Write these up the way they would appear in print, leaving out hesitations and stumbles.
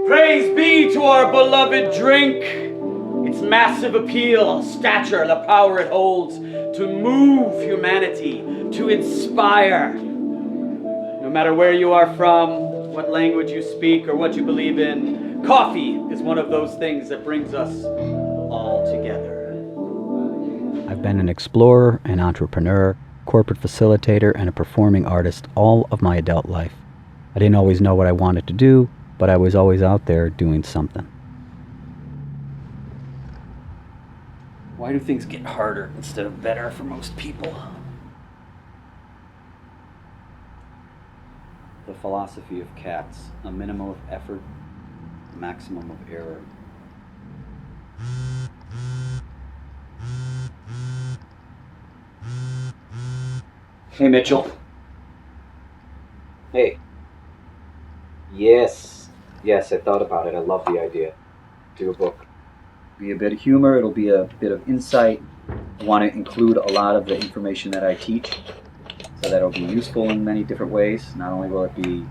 Praise be to our beloved drink. Its massive appeal, stature, the power it holds to move humanity, to inspire. No matter where you are from, what language you speak, or what you believe in, coffee is one of those things that brings us all together. I've been an explorer, an entrepreneur, corporate facilitator, and a performing artist all of my adult life. I didn't always know what I wanted to do, but I was always out there doing something. Why do things get harder instead of better for most people? The philosophy of cats: a minimum of effort, maximum of error. Hey, Mitchell. Hey. Yes, I thought about it. I love the idea. Do a book. Be a bit of humor, it'll be a bit of insight. I want to include a lot of the information that I teach so that it'll be useful in many different ways. Not only will it be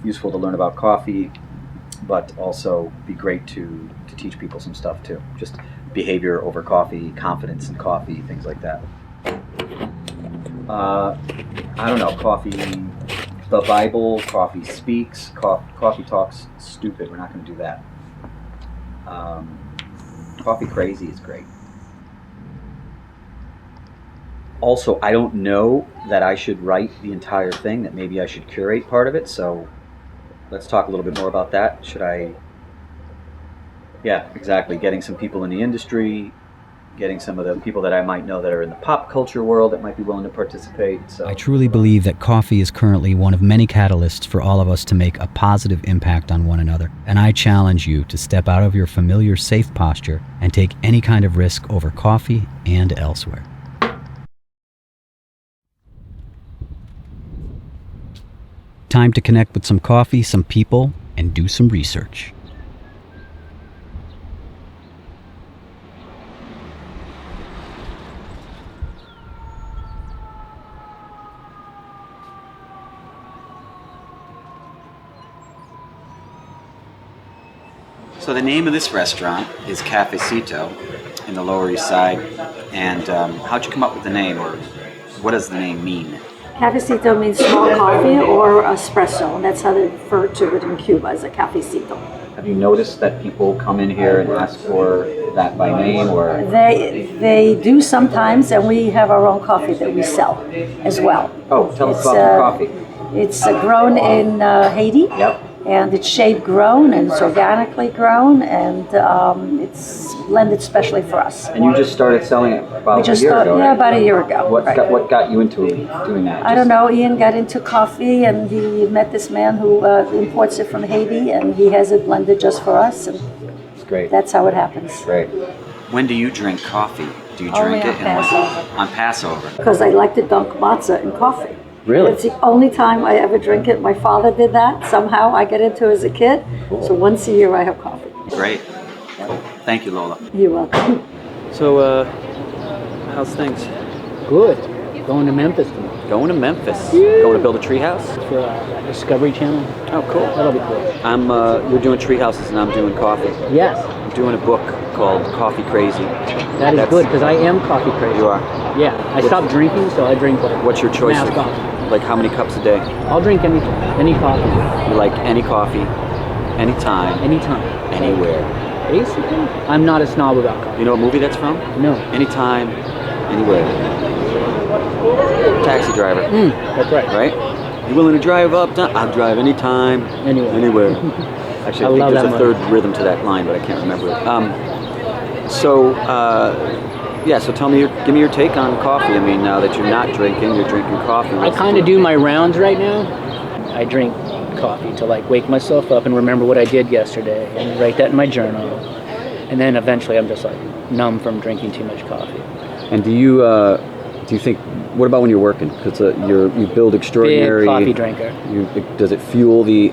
useful to learn about coffee, but also be great to teach people some stuff too. Just behavior over coffee, confidence in coffee, things like that. I don't know, coffee, the Bible, coffee speaks, coffee talks stupid. We're not going to do that. Coffee crazy is great. Also, I don't know that I should write the entire thing, that maybe I should curate part of it, so let's talk a little bit more about that. Should I? Yeah, exactly. Getting some people in the industry, getting some of the people that I might know that are in the pop culture world that might be willing to participate. So I truly believe that coffee is currently one of many catalysts for all of us to make a positive impact on one another. And I challenge you to step out of your familiar safe posture and take any kind of risk over coffee and elsewhere. Time to connect with some coffee, some people, and do some research. So the name of this restaurant is Cafecito in the Lower East Side. And how'd you come up with the name, or what does the name mean? Cafecito means small coffee or espresso, and that's how they refer to it in Cuba, as a cafecito. have you noticed that people come in here and ask for that by name, or? They do sometimes, and we have our own coffee that we sell as well. Oh, tell us about your coffee. It's grown in Haiti. Yep. And it's shade grown, and it's organically grown, and it's blended specially for us. And you just started selling it about a year ago, right? Yeah, about a year ago. What got you into doing that? I don't know. Ian got into coffee, and he met this man who imports it from Haiti, and he has it blended just for us. And it's great. That's how it happens. Great. When do you drink coffee? Do you Only drink on it Passover. on Passover? Because I like to dunk matzah in coffee. Really? It's the only time I ever drink it. My father did that. Somehow I get into it as a kid. Cool. So once a year I have coffee. Great. Cool. Thank you, Lola. You're welcome. So, how's things? Good. Going to Memphis tomorrow. Going to Memphis. Going to build a treehouse? For Discovery Channel. Oh, cool. That'll be cool. You're doing treehouses and I'm doing coffee. Yes. I'm doing a book called Coffee Crazy. That's good, because I am coffee crazy. You are? Yeah. I stopped drinking, so I drink like What's your choice? mass coffee. Like how many cups a day? I'll drink any coffee. You like any coffee, anytime, Anytime. anywhere. Basically. I'm not a snob about coffee. You know what movie that's from? No. Anytime, anywhere. Taxi driver. That's right. Right? You willing to drive up? I'll drive anytime, anywhere. Actually, I think there's a third rhythm to that line, but I can't remember it. So give me your take on coffee. I mean, now that you're not drinking, you're drinking coffee. I kind of do my rounds right now. I drink coffee to like wake myself up and remember what I did yesterday and write that in my journal. And then eventually I'm just like numb from drinking too much coffee. And do you think, what about when you're working? Because you build extraordinary... Big coffee drinker. Does it fuel the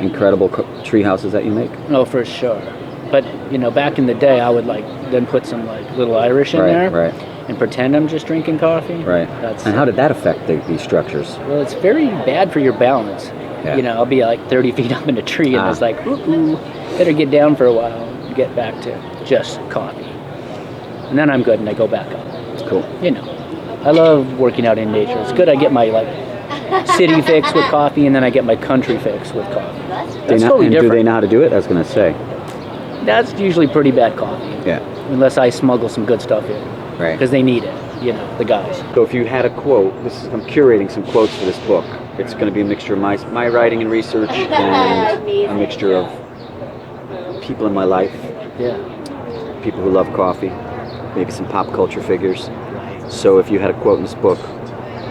incredible tree houses that you make? Oh, for sure. But, back in the day, I would then put some little Irish in there. Right. And pretend I'm just drinking coffee. Right. And how did that affect these structures? Well, it's very bad for your balance. You know, I'll be like 30 feet up in a tree, and it's like, ooh, better get down for a while and get back to just coffee. And then I'm good, and I go back up. It's cool. You know, I love working out in nature. It's good. I get my like city fix with coffee, and then I get my country fix with coffee. That's totally different. Do they know how to do it? I was going to say. That's usually pretty bad coffee. Yeah. Unless I smuggle some good stuff in. Right. Because they need it, you know, the guys. So if you had a quote, I'm curating some quotes for this book. It's going to be a mixture of my writing and research and a mixture of people in my life. Yeah. People who love coffee, maybe some pop culture figures. So if you had a quote in this book,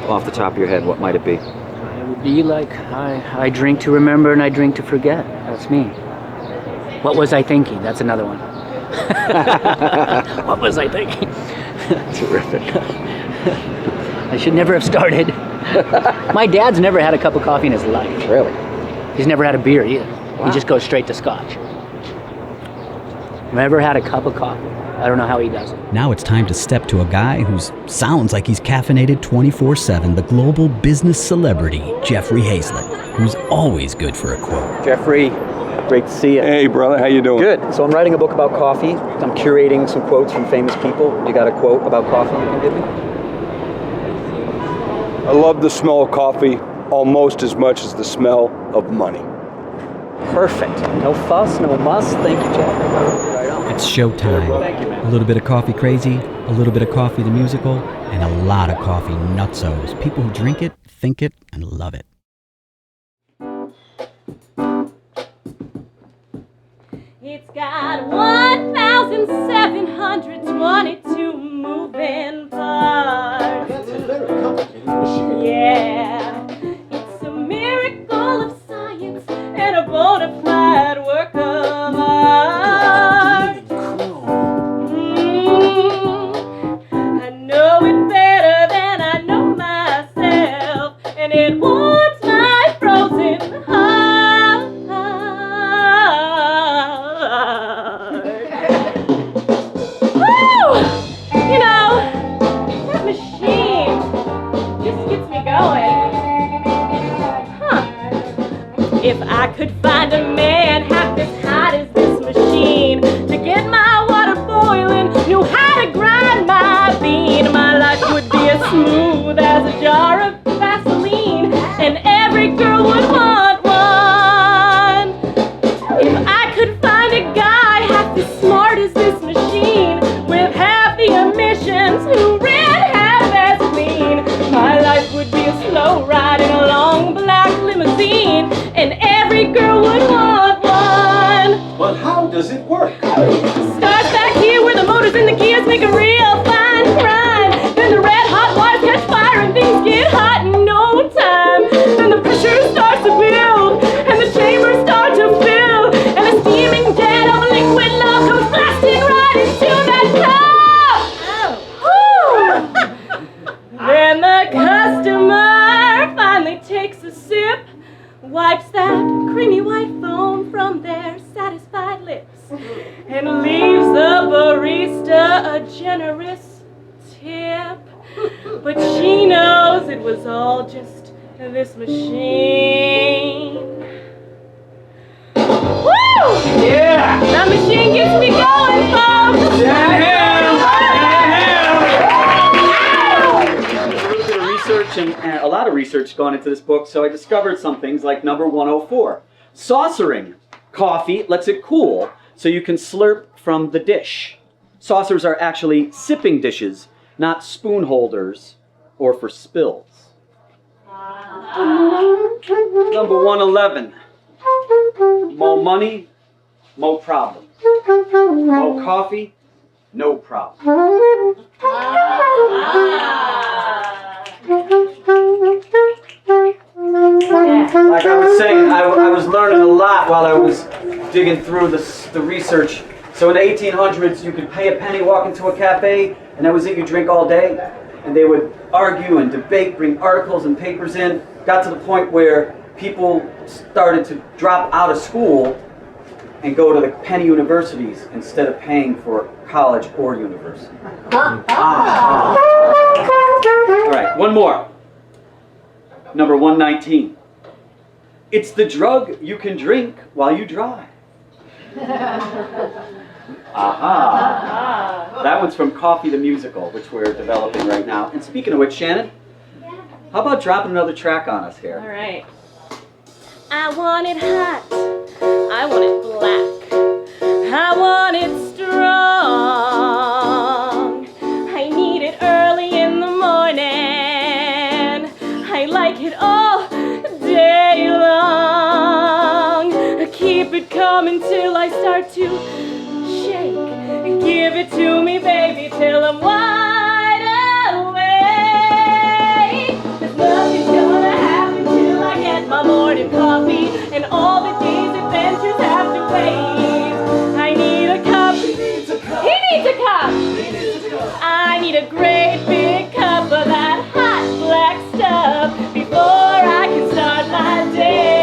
off the top of your head, what might it be? It would be like, I drink to remember and I drink to forget. That's me. What was I thinking? That's another one. What was I thinking? Terrific. I should never have started. My dad's never had a cup of coffee in his life. Really? He's never had a beer either. Wow. He just goes straight to scotch. Never had a cup of coffee. I don't know how he does it. Now it's time to step to a guy who sounds like he's caffeinated 24/7, the global business celebrity, Jeffrey Hayzlett, who's always good for a quote. Jeffrey, great to see you. Hey, brother, how you doing? Good. So I'm writing a book about coffee. I'm curating some quotes from famous people. You got a quote about coffee you can give me? I love the smell of coffee almost as much as the smell of money. Perfect. No fuss, no muss. Thank you, Jeffrey. Right on. It's showtime. Thank you, man. A little bit of Coffee Crazy, a little bit of Coffee the Musical, and a lot of coffee nutsos. People who drink it, think it, and love it. It's got 1,722 moving parts. That's a very complicated machine. Yeah, it's a miracle of science and a bona fide work of art. I know it better than I know myself, and it warms my frozen heart. Woo! You know, that machine just gets me going. Huh. If I could find a man half as hot as this machine to get my water boiling, knew how to grind my bean, my life would be as smooth as a jar of Vaseline, and every girl would want one. If I could find a guy half as smart as this machine, with half the emissions, who ran half as clean, my life would be a slow ride in a long black limousine, and every girl would want one. But how does it work? Starts back here where the motors and the gears make a real fine grind. Then the red hot wires catch fire and things get hot in no time. Then the pressure starts to build and the chambers start to fill, and a steaming jet of liquid love comes blasting right into that cup. Then the customer finally takes a sip, wipes that creamy white foam from their satisfied lips, and leaves the barista a generous tip. But she knows it was all just this machine. Woo! Yeah! That machine gets me going, folks! Research and a lot of research gone into this book, so I discovered some things like number 104. Saucering coffee lets it cool so you can slurp from the dish. Saucers are actually sipping dishes, not spoon holders or for spills. Number 111. More money, more problem. More coffee, no problem. Like I was saying, I was learning a lot while I was digging through the research. So in the 1800s, you could pay a penny, walk into a cafe, and that was it. You drink all day. And they would argue and debate, bring articles and papers in. Got to the point where people started to drop out of school and go to the penny universities instead of paying for college or university. All right, one more. Number 119. It's the drug you can drink while you drive. Aha! That one's from Coffee the Musical, which we're developing right now. And speaking of which, Shannon, how about dropping another track on us here? All right. I want it hot. I want it black. I want it strong. I need it early in the morning. I like it all day long. Keep it coming till I start to shake. Give it to me, baby, till I'm wide awake. 'Cause nothing's gonna happen till I get my morning coffee, and all the day's adventures have to wait. I need a cup. He needs a cup. I need a great big cup of that hot black stuff before I can start my day.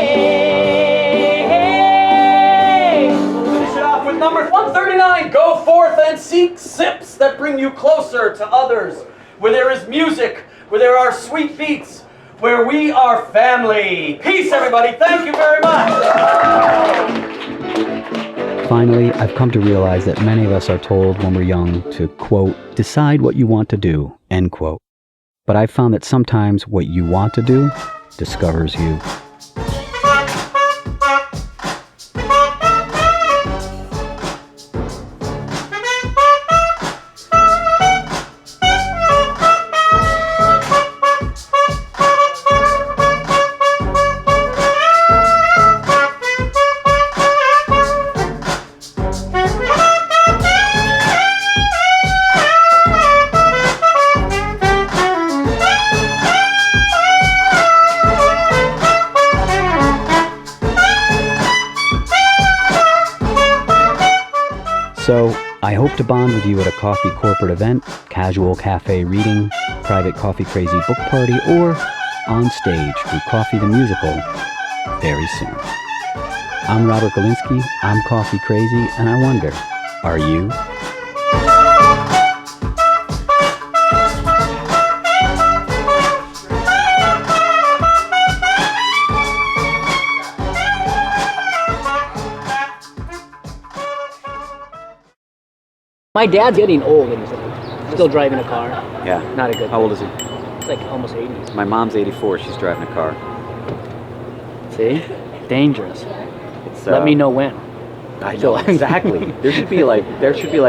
We'll finish it off with number 139. Go forth and seek sips that bring you closer to others, where there is music, where there are sweet beats, where we are family. Peace, everybody. Thank you very much. Finally, I've come to realize that many of us are told when we're young to, quote, decide what you want to do, end quote. But I've found that sometimes what you want to do discovers you. So, I hope to bond with you at a coffee corporate event, casual cafe reading, private coffee crazy book party, or on stage through Coffee the Musical very soon. I'm Robert Galinsky, I'm coffee crazy, and I wonder, are you? My dad's getting old and he's still driving a car. Yeah. Not a good How old is he? It's like almost 80. My mom's 84. She's driving a car. See? Dangerous. It's, Let me know when. I know exactly. There should be like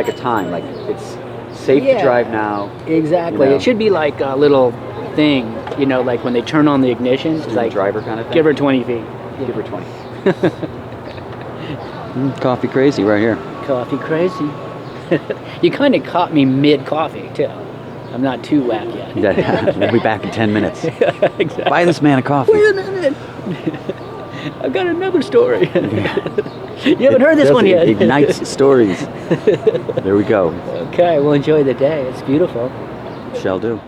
a time. Like it's safe to drive now. Exactly. You know? It should be like a little thing, you know, like when they turn on the ignition, it's like driver kind of thing. give her 20 feet. Give her 20. Coffee crazy right here. Coffee crazy. You kind of caught me mid-coffee, too. I'm not too whack yet. Yeah, we'll be back in 10 minutes. Exactly. Buy this man a coffee. Wait a minute. I've got another story. You haven't heard this one yet. Ignites stories. There we go. Okay, we'll enjoy the day. It's beautiful. Shall do.